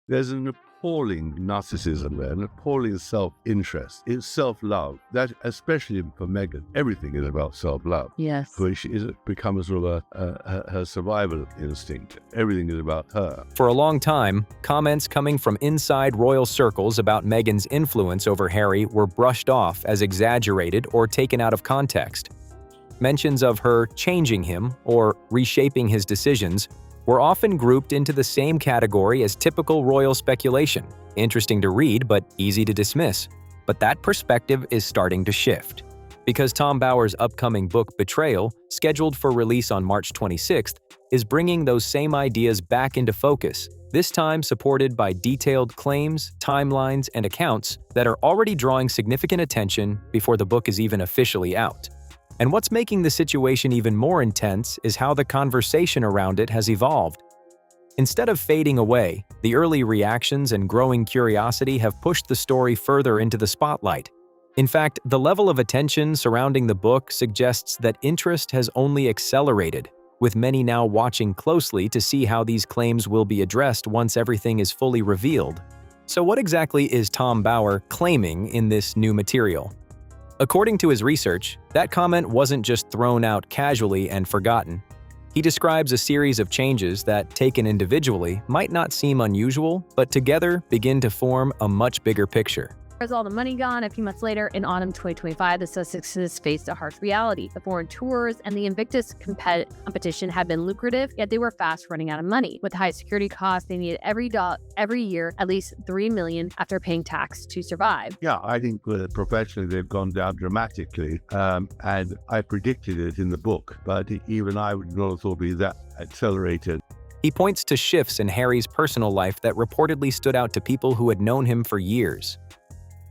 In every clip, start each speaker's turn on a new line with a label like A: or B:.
A: There's an appalling narcissism there, an appalling self-interest. It's self-love. That, especially for Meghan, everything is about self-love.
B: Yes.
A: Which is become a sort of her survival instinct. Everything is about her.
C: For a long time, comments coming from inside royal circles about Meghan's influence over Harry were brushed off as exaggerated or taken out of context. Mentions of her changing him or reshaping his decisions were often grouped into the same category as typical royal speculation, interesting to read but easy to dismiss. But that perspective is starting to shift. Because Tom Bower's upcoming book Betrayal, scheduled for release on March 26th, is bringing those same ideas back into focus, this time supported by detailed claims, timelines, and accounts that are already drawing significant attention before the book is even officially out. And what's making the situation even more intense is how the conversation around it has evolved. Instead of fading away, the early reactions and growing curiosity have pushed the story further into the spotlight. In fact, the level of attention surrounding the book suggests that interest has only accelerated, with many now watching closely to see how these claims will be addressed once everything is fully revealed. So what exactly is Tom Bower claiming in this new material? According to his research, that comment wasn't just thrown out casually and forgotten. He describes a series of changes that, taken individually, might not seem unusual, but together begin to form a much bigger picture.
B: Where's all the money gone? A few months later, in autumn 2025, the Sussexes faced a harsh reality. The foreign tours and the Invictus competition had been lucrative, yet they were fast running out of money. With high security costs, they needed every year at least $3 million after paying tax to survive.
A: Yeah, I think professionally they've gone down dramatically, and I predicted it in the book, but even I would not have thought it'd be that accelerated.
C: He points to shifts in Harry's personal life that reportedly stood out to people who had known him for years.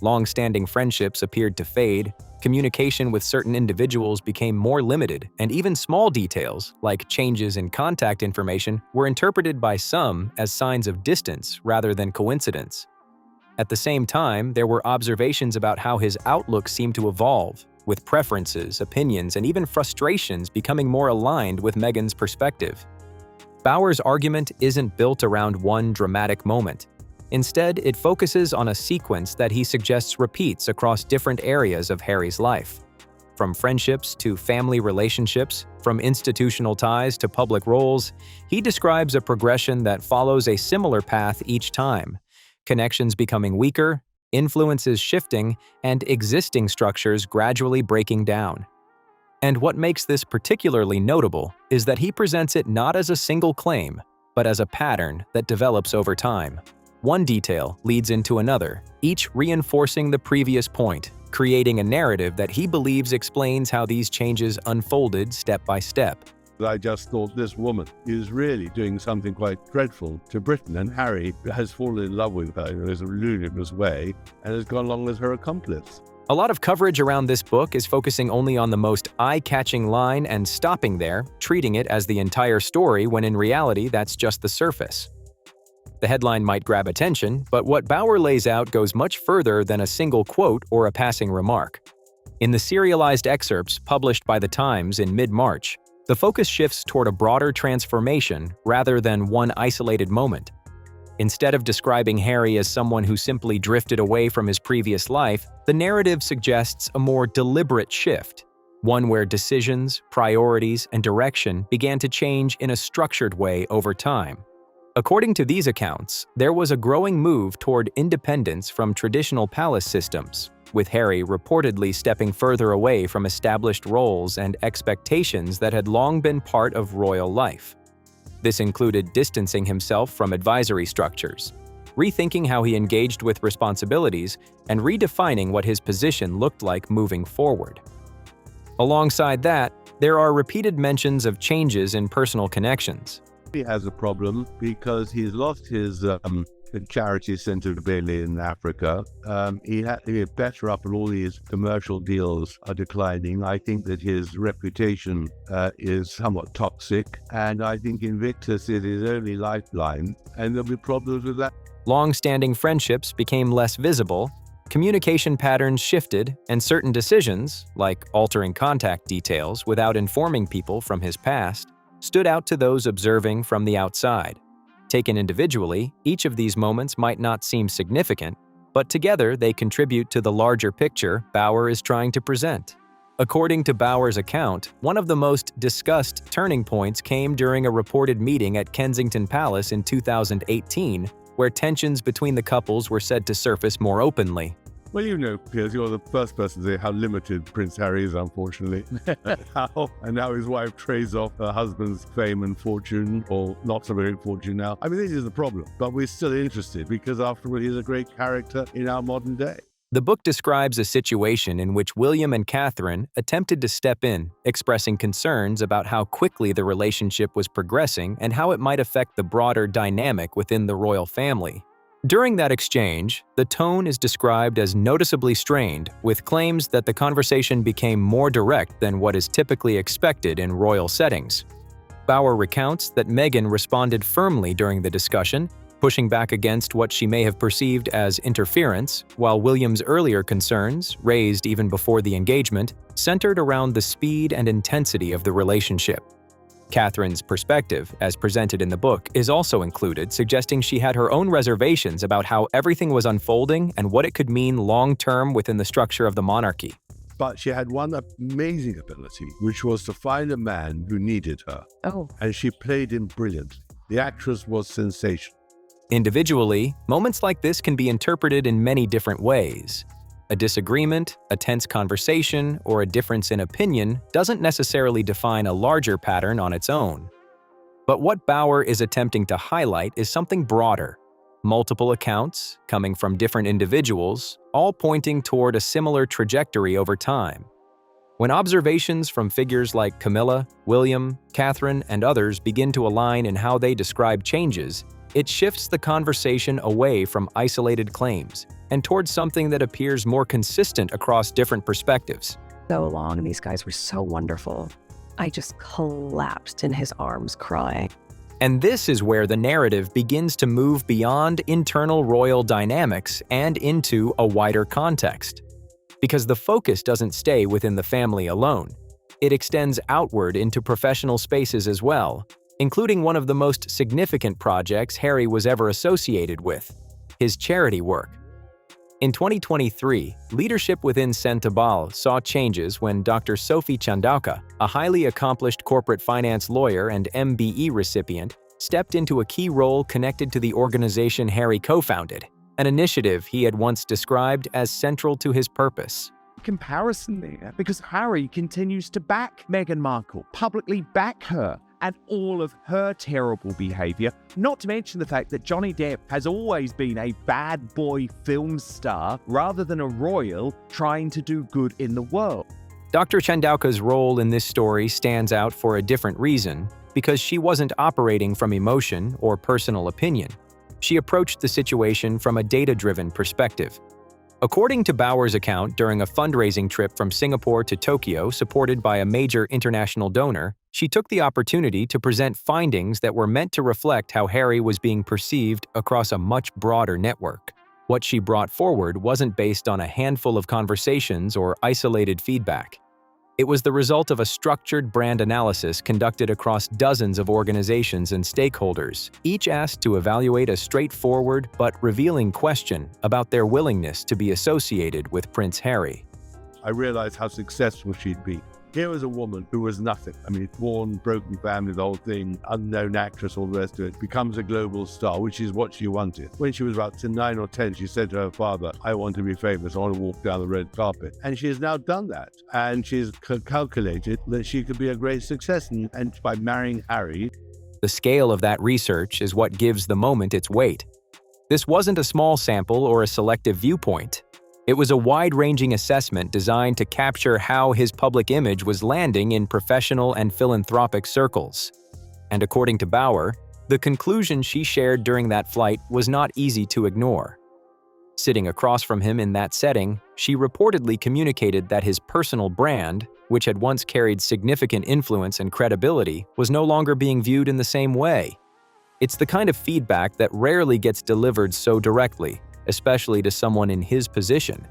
C: Long-standing friendships appeared to fade, communication with certain individuals became more limited, and even small details, like changes in contact information, were interpreted by some as signs of distance rather than coincidence. At the same time, there were observations about how his outlook seemed to evolve, with preferences, opinions, and even frustrations becoming more aligned with Meghan's perspective. Bower's argument isn't built around one dramatic moment. Instead, it focuses on a sequence that he suggests repeats across different areas of Harry's life. From friendships to family relationships, from institutional ties to public roles, he describes a progression that follows a similar path each time, connections becoming weaker, influences shifting, and existing structures gradually breaking down. And what makes this particularly notable is that he presents it not as a single claim, but as a pattern that develops over time. One detail leads into another, each reinforcing the previous point, creating a narrative that he believes explains how these changes unfolded step by step.
A: I just thought this woman is really doing something quite dreadful to Britain, and Harry has fallen in love with her in a ludicrous way and has gone along as her accomplice.
C: A lot of coverage around this book is focusing only on the most eye-catching line and stopping there, treating it as the entire story when in reality that's just the surface. The headline might grab attention, but what Bower lays out goes much further than a single quote or a passing remark. In the serialized excerpts published by The Times in mid-March, the focus shifts toward a broader transformation rather than one isolated moment. Instead of describing Harry as someone who simply drifted away from his previous life, the narrative suggests a more deliberate shift, one where decisions, priorities, and direction began to change in a structured way over time. According to these accounts, there was a growing move toward independence from traditional palace systems, with Harry reportedly stepping further away from established roles and expectations that had long been part of royal life. This included distancing himself from advisory structures, rethinking how he engaged with responsibilities, and redefining what his position looked like moving forward. Alongside that, there are repeated mentions of changes in personal connections.
A: He has a problem because he's lost his charity centre in Africa. He had to get better up, and all these commercial deals are declining. I think that his reputation is somewhat toxic, and I think Invictus is his only lifeline, and there'll be problems with that.
C: Long-standing friendships became less visible, communication patterns shifted, and certain decisions, like altering contact details without informing people from his past, stood out to those observing from the outside. Taken individually, each of these moments might not seem significant, but together they contribute to the larger picture Bauer is trying to present. According to Bauer's account, one of the most discussed turning points came during a reported meeting at Kensington Palace in 2018, where tensions between the couples were said to surface more openly.
A: Well, you know, Piers, you're the first person to say how limited Prince Harry is, unfortunately. And how his wife trades off her husband's fame and fortune, or not so very fortune now. I mean, this is the problem. But we're still interested because, after all, he's a great character in our modern day.
C: The book describes a situation in which William and Catherine attempted to step in, expressing concerns about how quickly the relationship was progressing and how it might affect the broader dynamic within the royal family. During that exchange, the tone is described as noticeably strained, with claims that the conversation became more direct than what is typically expected in royal settings. Bauer recounts that Meghan responded firmly during the discussion, pushing back against what she may have perceived as interference, while William's earlier concerns, raised even before the engagement, centered around the speed and intensity of the relationship. Catherine's perspective, as presented in the book, is also included, suggesting she had her own reservations about how everything was unfolding and what it could mean long-term within the structure of the monarchy.
A: But she had one amazing ability, which was to find a man who needed her.
B: Oh.
A: And she played him brilliantly. The actress was sensational.
C: Individually, moments like this can be interpreted in many different ways. A disagreement, a tense conversation, or a difference in opinion doesn't necessarily define a larger pattern on its own. But what Bauer is attempting to highlight is something broader. Multiple accounts, coming from different individuals, all pointing toward a similar trajectory over time. When observations from figures like Camilla, William, Catherine, and others begin to align in how they describe changes, it shifts the conversation away from isolated claims and towards something that appears more consistent across different perspectives.
D: So long, and these guys were so wonderful. I just collapsed in his arms crying.
C: And this is where the narrative begins to move beyond internal royal dynamics and into a wider context. Because the focus doesn't stay within the family alone. It extends outward into professional spaces as well, including one of the most significant projects Harry was ever associated with, his charity work. In 2023, leadership within Centabal saw changes when Dr. Sophie Chandauka, a highly accomplished corporate finance lawyer and MBE recipient, stepped into a key role connected to the organization Harry co-founded, an initiative he had once described as central to his purpose.
E: Comparison there, because Harry continues to back Meghan Markle, publicly back her, and all of her terrible behavior, not to mention the fact that Johnny Depp has always been a bad boy film star rather than a royal trying to do good in the world.
C: Dr. Chandauka's role in this story stands out for a different reason, because she wasn't operating from emotion or personal opinion. She approached the situation from a data-driven perspective. According to Bauer's account, during a fundraising trip from Singapore to Tokyo supported by a major international donor, she took the opportunity to present findings that were meant to reflect how Harry was being perceived across a much broader network. What she brought forward wasn't based on a handful of conversations or isolated feedback. It was the result of a structured brand analysis conducted across dozens of organizations and stakeholders, each asked to evaluate a straightforward but revealing question about their willingness to be associated with Prince Harry.
A: I realized how successful she'd be. Here was a woman who was nothing. I mean, born, broken family, the whole thing, unknown actress, all the rest of it, becomes a global star, which is what she wanted. When she was about 9 or 10, she said to her father, I want to be famous, I want to walk down the red carpet. And she has now done that. And she's calculated that she could be a great success. And by marrying Harry.
C: The scale of that research is what gives the moment its weight. This wasn't a small sample or a selective viewpoint. It was a wide-ranging assessment designed to capture how his public image was landing in professional and philanthropic circles. And according to Bauer, the conclusion she shared during that flight was not easy to ignore. Sitting across from him in that setting, she reportedly communicated that his personal brand, which had once carried significant influence and credibility, was no longer being viewed in the same way. It's the kind of feedback that rarely gets delivered so directly, especially to someone in his position.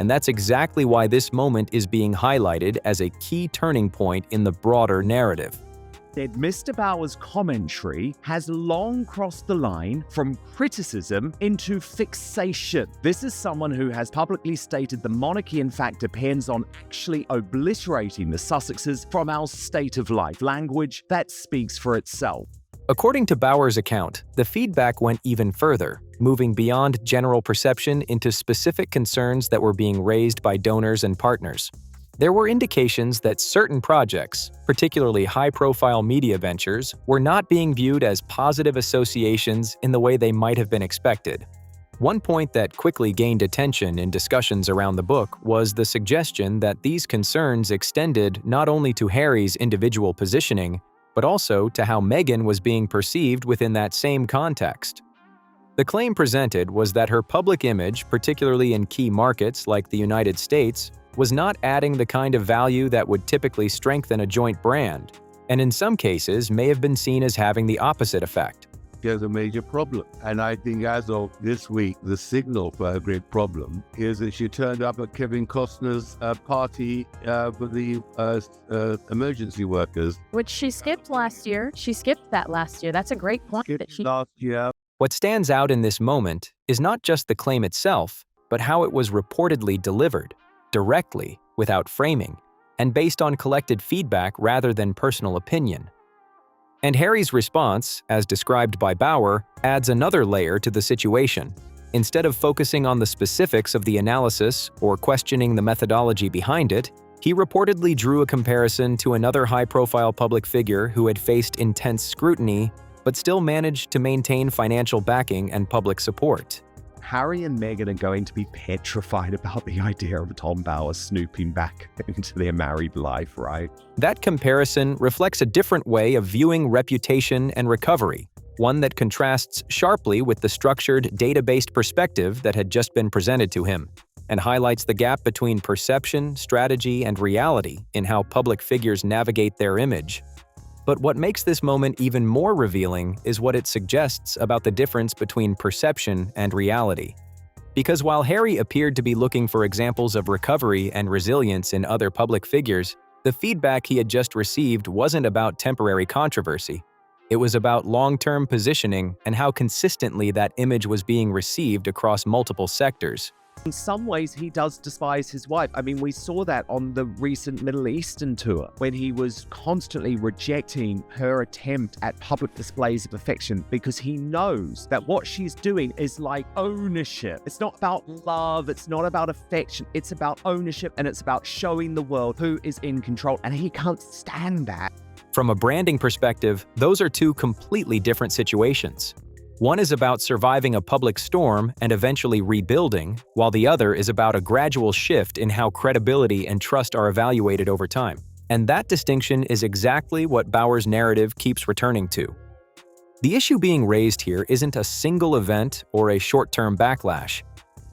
C: And that's exactly why this moment is being highlighted as a key turning point in the broader narrative.
E: that Mr. Bauer's commentary has long crossed the line from criticism into fixation. This is someone who has publicly stated the monarchy in fact depends on actually obliterating the Sussexes from our state of life, language that speaks for itself.
C: According to Bauer's account, the feedback went even further, moving beyond general perception into specific concerns that were being raised by donors and partners. There were indications that certain projects, particularly high-profile media ventures, were not being viewed as positive associations in the way they might have been expected. One point that quickly gained attention in discussions around the book was the suggestion that these concerns extended not only to Harry's individual positioning, but also to how Meghan was being perceived within that same context. The claim presented was that her public image, particularly in key markets like the United States, was not adding the kind of value that would typically strengthen a joint brand, and in some cases may have been seen as having the opposite effect.
A: There's a major problem. And I think as of this week, the signal for a great problem is that she turned up at Kevin Costner's party for the emergency workers.
B: Which she skipped last year. She skipped that last year. That's a great point.
A: Last year.
C: What stands out in this moment is not just the claim itself, but how it was reportedly delivered, directly, without framing, and based on collected feedback rather than personal opinion. And Harry's response, as described by Bauer, adds another layer to the situation. Instead of focusing on the specifics of the analysis or questioning the methodology behind it, he reportedly drew a comparison to another high-profile public figure who had faced intense scrutiny but still managed to maintain financial backing and public support.
E: Harry and Meghan are going to be petrified about the idea of Tom Bauer snooping back into their married life, right?
C: That comparison reflects a different way of viewing reputation and recovery, one that contrasts sharply with the structured, data-based perspective that had just been presented to him, and highlights the gap between perception, strategy, and reality in how public figures navigate their image. But what makes this moment even more revealing is what it suggests about the difference between perception and reality. Because while Harry appeared to be looking for examples of recovery and resilience in other public figures, the feedback he had just received wasn't about temporary controversy. It was about long-term positioning and how consistently that image was being received across multiple sectors.
E: In some ways, he does despise his wife. I mean, we saw that on the recent Middle Eastern tour, when he was constantly rejecting her attempt at public displays of affection because he knows that what she's doing is like ownership. It's not about love, it's not about affection, it's about ownership, and it's about showing the world who is in control, and he can't stand that.
C: From a branding perspective, those are two completely different situations. One is about surviving a public storm and eventually rebuilding, while the other is about a gradual shift in how credibility and trust are evaluated over time. And that distinction is exactly what Bauer's narrative keeps returning to. The issue being raised here isn't a single event or a short-term backlash.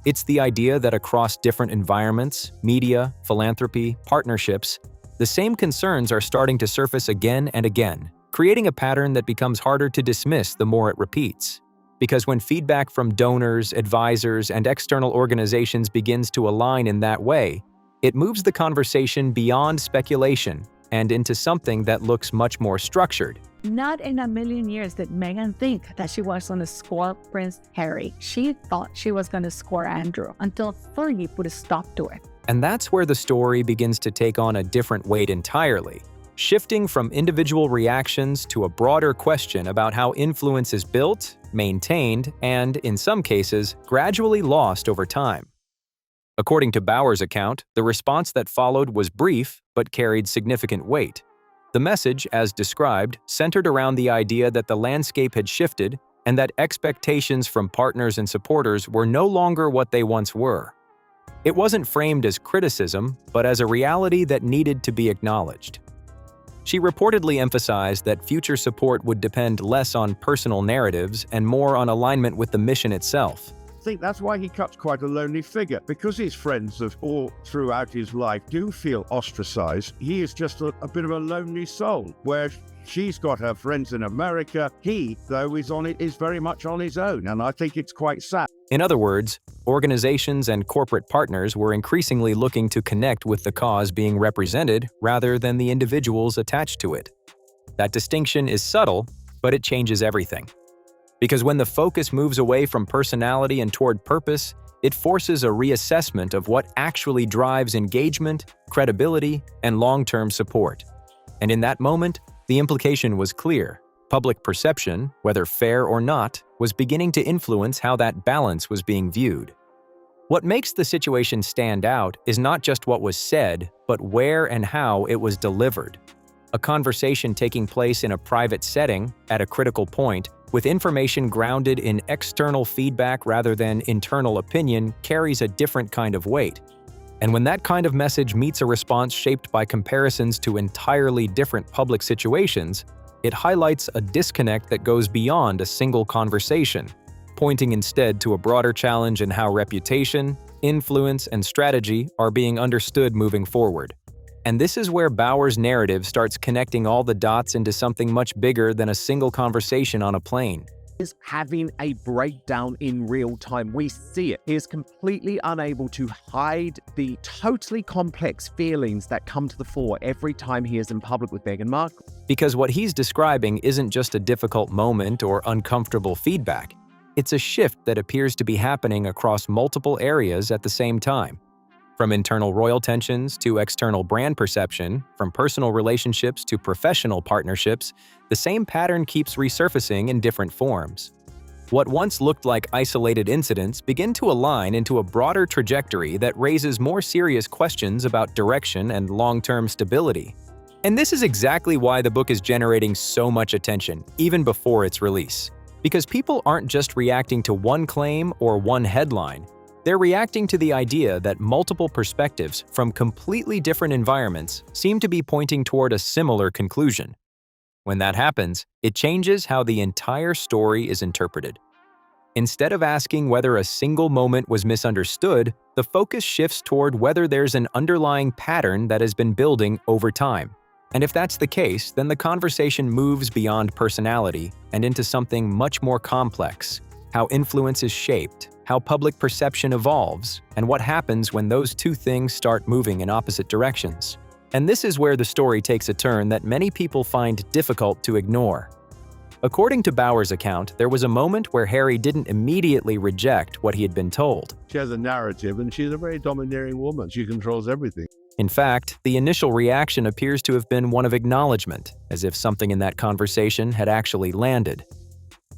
C: It's the idea that across different environments, media, philanthropy, partnerships, the same concerns are starting to surface again and again, creating a pattern that becomes harder to dismiss the more it repeats. Because when feedback from donors, advisors, and external organizations begins to align in that way, it moves the conversation beyond speculation and into something that looks much more structured.
F: Not in a million years did Meghan think that she was going to score Prince Harry. She thought she was going to score Andrew until Fergie put a stop to it.
C: And that's where the story begins to take on a different weight entirely, shifting from individual reactions to a broader question about how influence is built, maintained, and, in some cases, gradually lost over time. According to Bauer's account, the response that followed was brief but carried significant weight. The message, as described, centered around the idea that the landscape had shifted and that expectations from partners and supporters were no longer what they once were. It wasn't framed as criticism, but as a reality that needed to be acknowledged. She reportedly emphasized that future support would depend less on personal narratives and more on alignment with the mission itself.
A: I think that's why he cuts quite a lonely figure, because his friends of all throughout his life do feel ostracized. He is just a bit of a lonely soul, where she's got her friends in America. He, though, is very much on his own, and I think it's quite sad.
C: In other words, organizations and corporate partners were increasingly looking to connect with the cause being represented rather than the individuals attached to it. That distinction is subtle, but it changes everything. Because when the focus moves away from personality and toward purpose, it forces a reassessment of what actually drives engagement, credibility, and long-term support. And in that moment, the implication was clear. Public perception, whether fair or not, was beginning to influence how that balance was being viewed. What makes the situation stand out is not just what was said, but where and how it was delivered. A conversation taking place in a private setting, at a critical point, with information grounded in external feedback rather than internal opinion, carries a different kind of weight. And when that kind of message meets a response shaped by comparisons to entirely different public situations, it highlights a disconnect that goes beyond a single conversation, pointing instead to a broader challenge in how reputation, influence, and strategy are being understood moving forward. And this is where Bauer's narrative starts connecting all the dots into something much bigger than a single conversation on a plane.
E: Is having a breakdown in real time. We see it. He is completely unable to hide the totally complex feelings that come to the fore every time he is in public with Meghan Markle.
C: Because what he's describing isn't just a difficult moment or uncomfortable feedback. It's a shift that appears to be happening across multiple areas at the same time. From internal royal tensions to external brand perception, from personal relationships to professional partnerships, the same pattern keeps resurfacing in different forms. What once looked like isolated incidents begin to align into a broader trajectory that raises more serious questions about direction and long-term stability. And this is exactly why the book is generating so much attention, even before its release. Because people aren't just reacting to one claim or one headline. They're reacting to the idea that multiple perspectives from completely different environments seem to be pointing toward a similar conclusion. When that happens, it changes how the entire story is interpreted. Instead of asking whether a single moment was misunderstood, the focus shifts toward whether there's an underlying pattern that has been building over time. And if that's the case, then the conversation moves beyond personality and into something much more complex: how influence is shaped, how public perception evolves, and what happens when those two things start moving in opposite directions. And this is where the story takes a turn that many people find difficult to ignore. According to Bauer's account, there was a moment where Harry didn't immediately reject what he had been told.
A: She has a narrative, and she's a very domineering woman. She controls everything.
C: In fact, the initial reaction appears to have been one of acknowledgement, as if something in that conversation had actually landed.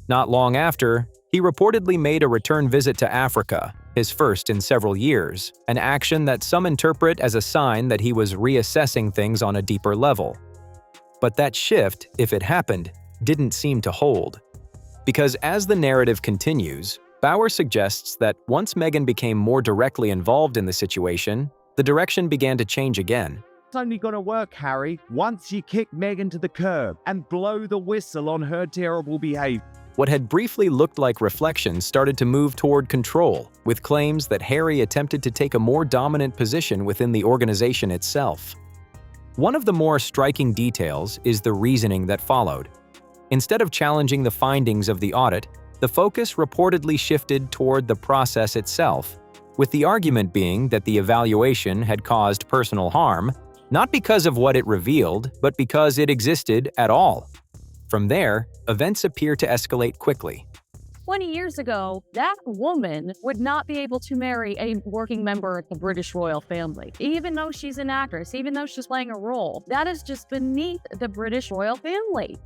C: Not long after, he reportedly made a return visit to Africa, his first in several years, an action that some interpret as a sign that he was reassessing things on a deeper level. But that shift, if it happened, didn't seem to hold. Because as the narrative continues, Bauer suggests that once Meghan became more directly involved in the situation, the direction began to change again.
E: It's only gonna work, Harry, once you kick Meghan to the curb and blow the whistle on her terrible behavior.
C: What had briefly looked like reflection started to move toward control, with claims that Harry attempted to take a more dominant position within the organization itself. One of the more striking details is the reasoning that followed. Instead of challenging the findings of the audit, the focus reportedly shifted toward the process itself, with the argument being that the evaluation had caused personal harm, not because of what it revealed, but because it existed at all. From there, events appear to escalate quickly.
B: 20 years ago, that woman would not be able to marry a working member of the British royal family. Even though she's an actress, even though she's playing a role, that is just beneath the British royal family.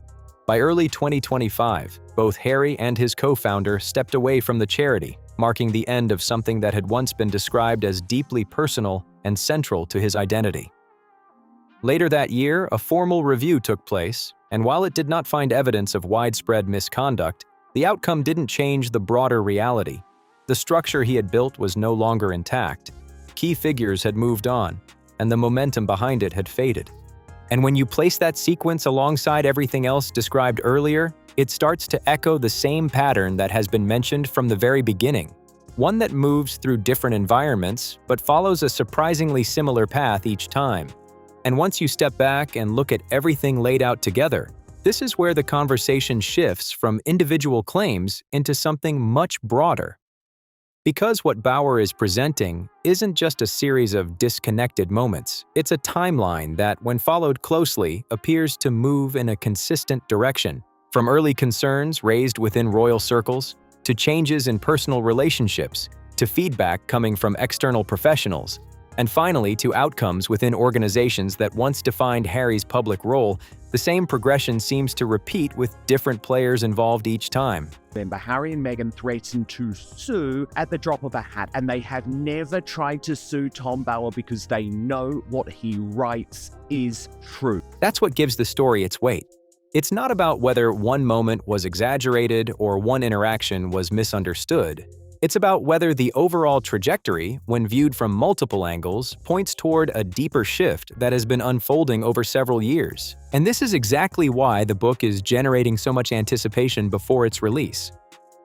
C: By early 2025, both Harry and his co-founder stepped away from the charity, marking the end of something that had once been described as deeply personal and central to his identity. Later that year, a formal review took place, and while it did not find evidence of widespread misconduct, the outcome didn't change the broader reality. The structure he had built was no longer intact. Key figures had moved on, and the momentum behind it had faded. And when you place that sequence alongside everything else described earlier, it starts to echo the same pattern that has been mentioned from the very beginning, one that moves through different environments but follows a surprisingly similar path each time. And once you step back and look at everything laid out together, this is where the conversation shifts from individual claims into something much broader. Because what Bauer is presenting isn't just a series of disconnected moments, it's a timeline that, when followed closely, appears to move in a consistent direction. From early concerns raised within royal circles, to changes in personal relationships, to feedback coming from external professionals, and finally to outcomes within organizations that once defined Harry's public role, the same progression seems to repeat with different players involved each time.
E: Remember, Harry and Meghan threatened to sue at the drop of a hat, and they have never tried to sue Tom Bauer because they know what he writes is true.
C: That's what gives the story its weight. It's not about whether one moment was exaggerated or one interaction was misunderstood. It's about whether the overall trajectory, when viewed from multiple angles, points toward a deeper shift that has been unfolding over several years. And this is exactly why the book is generating so much anticipation before its release.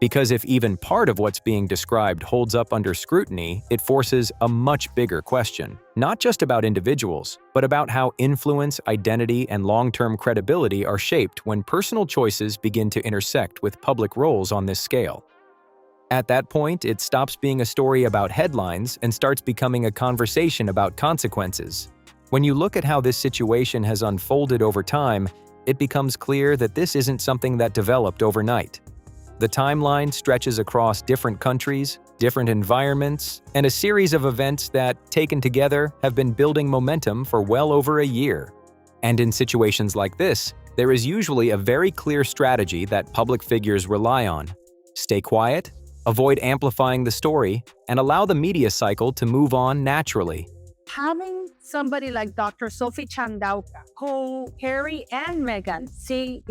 C: Because if even part of what's being described holds up under scrutiny, it forces a much bigger question. Not just about individuals, but about how influence, identity, and long-term credibility are shaped when personal choices begin to intersect with public roles on this scale. At that point, it stops being a story about headlines and starts becoming a conversation about consequences. When you look at how this situation has unfolded over time, it becomes clear that this isn't something that developed overnight. The timeline stretches across different countries, different environments, and a series of events that, taken together, have been building momentum for well over a year. And in situations like this, there is usually a very clear strategy that public figures rely on. Stay quiet, avoid amplifying the story, and allow the media cycle to move on naturally.
F: Having somebody like Dr. Sophie Chandauka, who Harry and Meghan see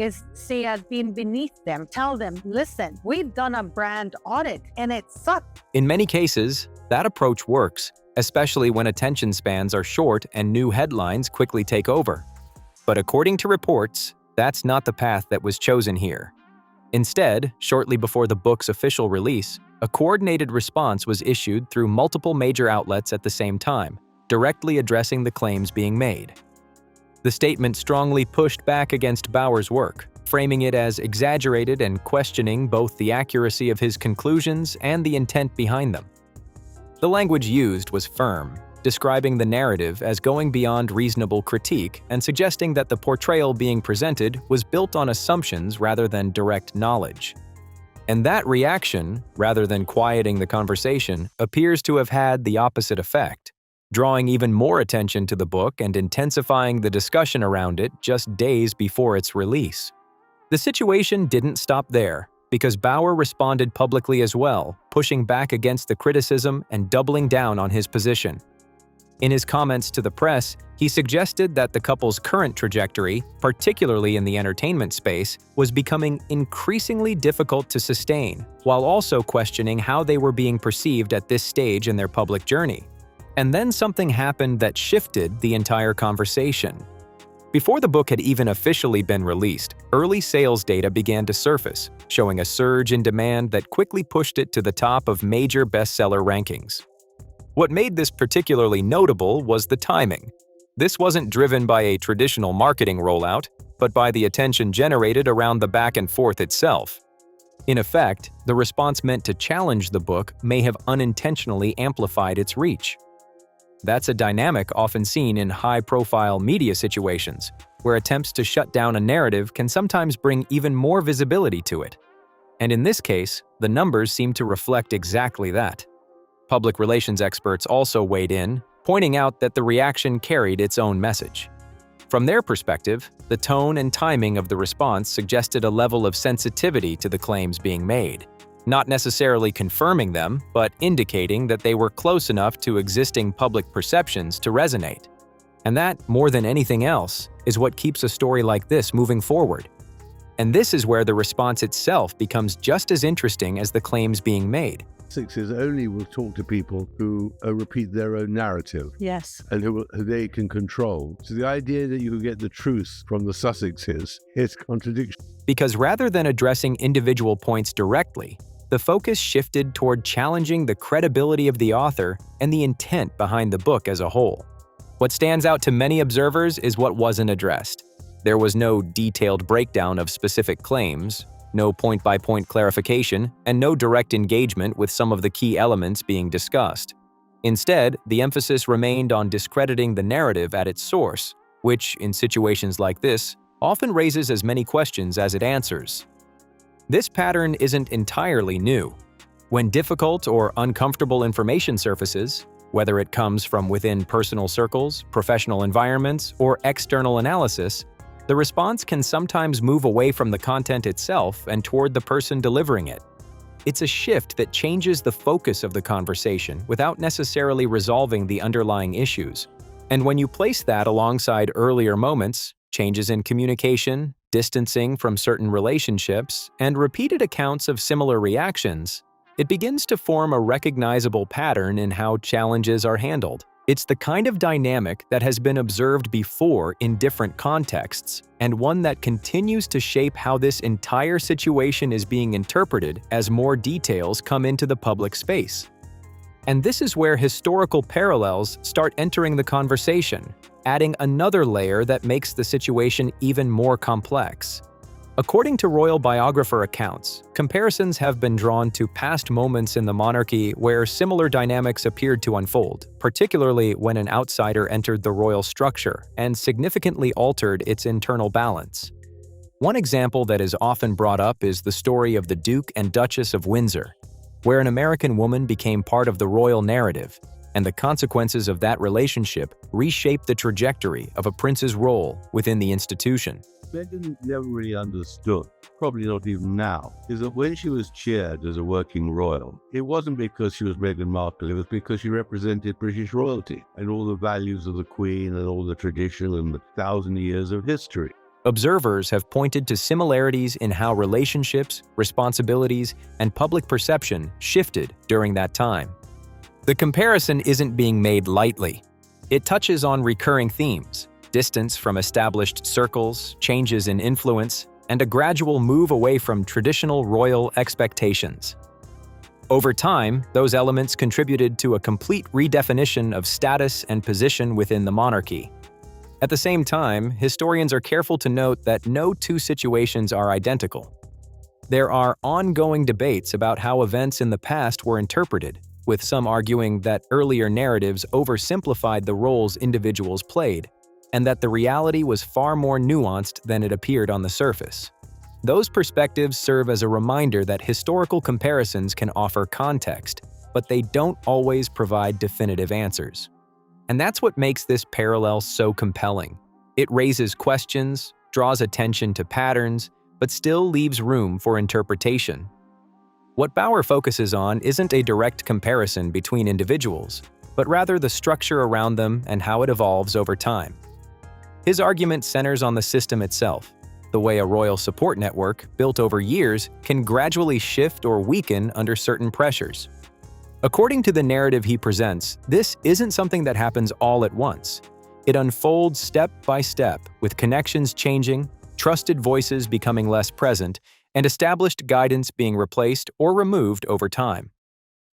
F: as being beneath them, tell them, listen, we've done a brand audit and it sucked.
C: In many cases, that approach works, especially when attention spans are short and new headlines quickly take over. But according to reports, that's not the path that was chosen here. Instead, shortly before the book's official release, a coordinated response was issued through multiple major outlets at the same time, directly addressing the claims being made. The statement strongly pushed back against Bauer's work, framing it as exaggerated and questioning both the accuracy of his conclusions and the intent behind them. The language used was firm, describing the narrative as going beyond reasonable critique and suggesting that the portrayal being presented was built on assumptions rather than direct knowledge. And that reaction, rather than quieting the conversation, appears to have had the opposite effect, drawing even more attention to the book and intensifying the discussion around it just days before its release. The situation didn't stop there, because Bauer responded publicly as well, pushing back against the criticism and doubling down on his position. In his comments to the press, he suggested that the couple's current trajectory, particularly in the entertainment space, was becoming increasingly difficult to sustain, while also questioning how they were being perceived at this stage in their public journey. And then something happened that shifted the entire conversation. Before the book had even officially been released, early sales data began to surface, showing a surge in demand that quickly pushed it to the top of major bestseller rankings. What made this particularly notable was the timing. This wasn't driven by a traditional marketing rollout, but by the attention generated around the back and forth itself. In effect, the response meant to challenge the book may have unintentionally amplified its reach. That's a dynamic often seen in high-profile media situations, where attempts to shut down a narrative can sometimes bring even more visibility to it. And in this case, the numbers seem to reflect exactly that. Public relations experts also weighed in, pointing out that the reaction carried its own message. From their perspective, the tone and timing of the response suggested a level of sensitivity to the claims being made, not necessarily confirming them, but indicating that they were close enough to existing public perceptions to resonate. And that, more than anything else, is what keeps a story like this moving forward. And this is where the response itself becomes just as interesting as the claims being made.
A: Sussexes only will talk to people who repeat their own narrative.
F: Yes.
A: And who they can control. So the idea that you can get the truth from the Sussexes is contradiction.
C: Because rather than addressing individual points directly, the focus shifted toward challenging the credibility of the author and the intent behind the book as a whole. What stands out to many observers is what wasn't addressed. There was no detailed breakdown of specific claims, no point-by-point clarification, and no direct engagement with some of the key elements being discussed. Instead, the emphasis remained on discrediting the narrative at its source, which, in situations like this, often raises as many questions as it answers. This pattern isn't entirely new. When difficult or uncomfortable information surfaces, whether it comes from within personal circles, professional environments, or external analysis, the response can sometimes move away from the content itself and toward the person delivering it. It's a shift that changes the focus of the conversation without necessarily resolving the underlying issues. And when you place that alongside earlier moments, changes in communication, distancing from certain relationships, and repeated accounts of similar reactions, it begins to form a recognizable pattern in how challenges are handled. It's the kind of dynamic that has been observed before in different contexts, and one that continues to shape how this entire situation is being interpreted as more details come into the public space. And this is where historical parallels start entering the conversation, adding another layer that makes the situation even more complex. According to royal biographer accounts, comparisons have been drawn to past moments in the monarchy where similar dynamics appeared to unfold, particularly when an outsider entered the royal structure and significantly altered its internal balance. One example that is often brought up is the story of the Duke and Duchess of Windsor, where an American woman became part of the royal narrative, and the consequences of that relationship reshaped the trajectory of a prince's role within the institution.
A: Meghan never really understood, probably not even now, is that when she was cheered as a working royal, it wasn't because she was Meghan Markle, it was because she represented British royalty and all the values of the Queen and all the tradition and the 1,000 years of history.
C: Observers have pointed to similarities in how relationships, responsibilities, and public perception shifted during that time. The comparison isn't being made lightly. It touches on recurring themes: distance from established circles, changes in influence, and a gradual move away from traditional royal expectations. Over time, those elements contributed to a complete redefinition of status and position within the monarchy. At the same time, historians are careful to note that no two situations are identical. There are ongoing debates about how events in the past were interpreted, with some arguing that earlier narratives oversimplified the roles individuals played, and that the reality was far more nuanced than it appeared on the surface. Those perspectives serve as a reminder that historical comparisons can offer context, but they don't always provide definitive answers. And that's what makes this parallel so compelling. It raises questions, draws attention to patterns, but still leaves room for interpretation. What Bauer focuses on isn't a direct comparison between individuals, but rather the structure around them and how it evolves over time. His argument centers on the system itself, the way a royal support network, built over years, can gradually shift or weaken under certain pressures. According to the narrative he presents, this isn't something that happens all at once. It unfolds step by step, with connections changing, trusted voices becoming less present, and established guidance being replaced or removed over time.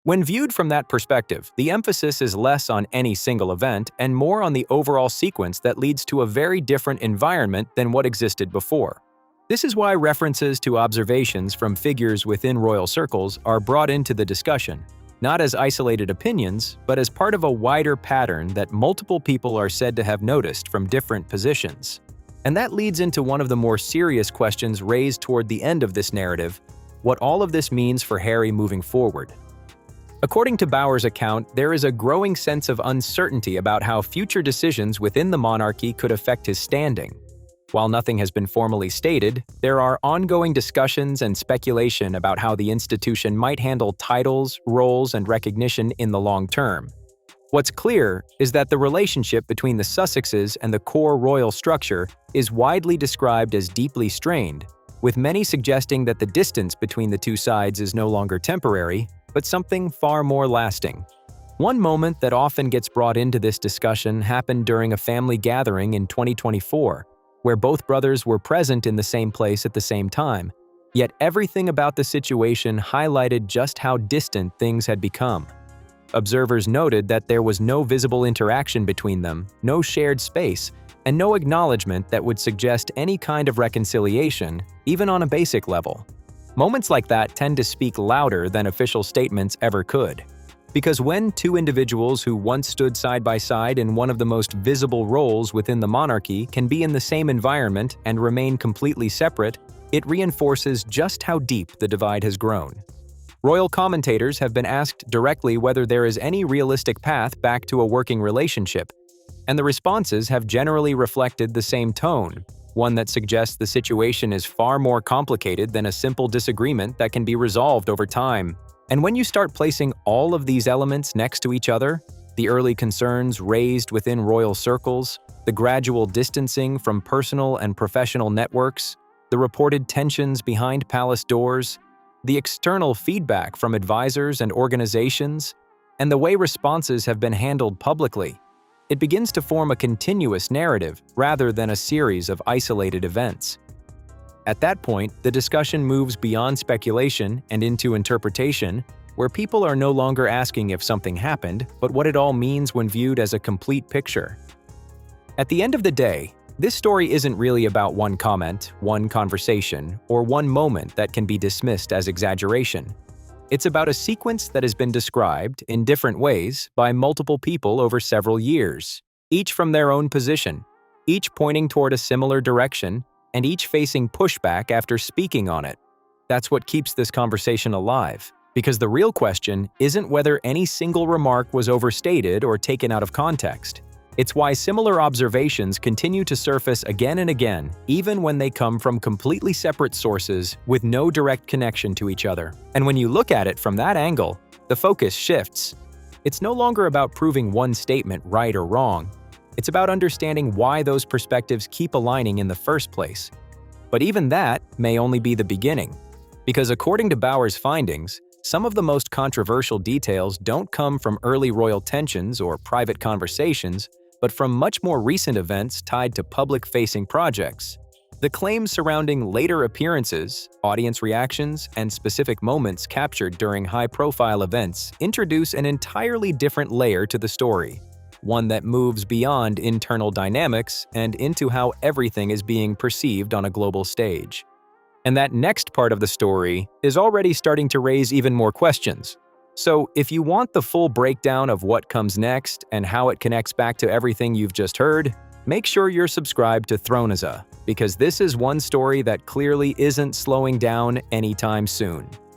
C: When viewed from that perspective, the emphasis is less on any single event and more on the overall sequence that leads to a very different environment than what existed before. This is why references to observations from figures within royal circles are brought into the discussion, not as isolated opinions, but as part of a wider pattern that multiple people are said to have noticed from different positions. And that leads into one of the more serious questions raised toward the end of this narrative: what all of this means for Harry moving forward. According to Bauer's account, there is a growing sense of uncertainty about how future decisions within the monarchy could affect his standing. While nothing has been formally stated, there are ongoing discussions and speculation about how the institution might handle titles, roles, and recognition in the long term. What's clear is that the relationship between the Sussexes and the core royal structure is widely described as deeply strained, with many suggesting that the distance between the two sides is no longer temporary, but something far more lasting. One moment that often gets brought into this discussion happened during a family gathering in 2024, where both brothers were present in the same place at the same time, yet everything about the situation highlighted just how distant things had become. Observers noted that there was no visible interaction between them, no shared space, and no acknowledgement that would suggest any kind of reconciliation, even on a basic level. Moments like that tend to speak louder than official statements ever could. Because when two individuals who once stood side by side in one of the most visible roles within the monarchy can be in the same environment and remain completely separate, it reinforces just how deep the divide has grown. Royal commentators have been asked directly whether there is any realistic path back to a working relationship, and the responses have generally reflected the same tone, one that suggests the situation is far more complicated than a simple disagreement that can be resolved over time. And when you start placing all of these elements next to each other, the early concerns raised within royal circles, the gradual distancing from personal and professional networks, the reported tensions behind palace doors, the external feedback from advisors and organizations, and the way responses have been handled publicly, it begins to form a continuous narrative rather than a series of isolated events. At that point, the discussion moves beyond speculation and into interpretation, where people are no longer asking if something happened, but what it all means when viewed as a complete picture. At the end of the day, this story isn't really about one comment, one conversation, or one moment that can be dismissed as exaggeration. It's about a sequence that has been described in different ways by multiple people over several years, each from their own position, each pointing toward a similar direction, and each facing pushback after speaking on it. That's what keeps this conversation alive, because the real question isn't whether any single remark was overstated or taken out of context. It's why similar observations continue to surface again and again, even when they come from completely separate sources with no direct connection to each other. And when you look at it from that angle, the focus shifts. It's no longer about proving one statement right or wrong. It's about understanding why those perspectives keep aligning in the first place. But even that may only be the beginning, because according to Bauer's findings, some of the most controversial details don't come from early royal tensions or private conversations, but from much more recent events tied to public-facing projects. The claims surrounding later appearances, audience reactions, and specific moments captured during high-profile events introduce an entirely different layer to the story, one that moves beyond internal dynamics and into how everything is being perceived on a global stage. And that next part of the story is already starting to raise even more questions. So, if you want the full breakdown of what comes next and how it connects back to everything you've just heard, make sure you're subscribed to Thronaza, because this is one story that clearly isn't slowing down anytime soon.